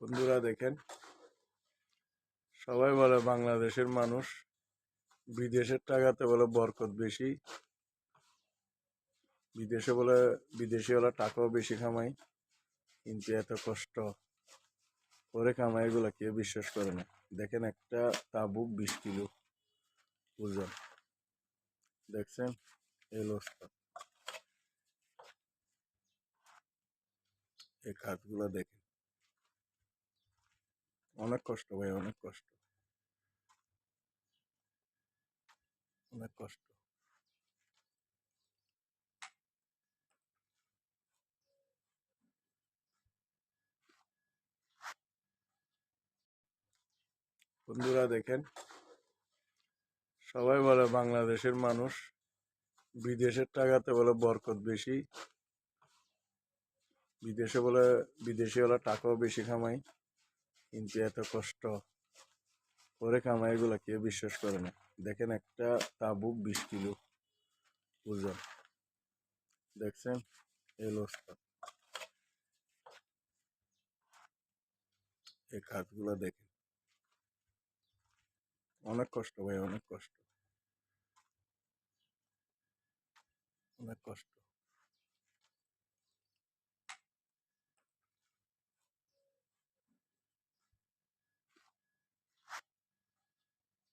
বন্ধুরা দেখেন, সবাই বলে বাংলাদেশের মানুষ বিদেশের টাকাতে বলে বরকত বেশি। বিদেশে ওরা টাকাও বেশি কামায়, কিন্তু এত কষ্ট করে কামাই এগুলা কেউ বিশ্বাস করে না। দেখেন, একটা তাবুক 20 কিলো ওজন, দেখছেন এই অবস্থা। এই কাজগুলা দেখেন, অনেক কষ্ট ভাই, অনেক কষ্ট, অনেক কষ্ট। বন্ধুরা দেখেন, সবাই বলে বাংলাদেশের মানুষ বিদেশের টাকাতে বলে বরকত বেশি। বিদেশে ওরা টাকাও বেশি কামায়, কিন্তু এত কষ্ট করে কামাই এগুলা কেউ বিশ্বাস করে না। দেখেন, একটা তাবুক 20 কিলো ওজন, দেখছেন এই অবস্থা। এই কাজগুলা দেখেন, অনেক কষ্ট ভাই, অনেক কষ্ট, অনেক কষ্ট।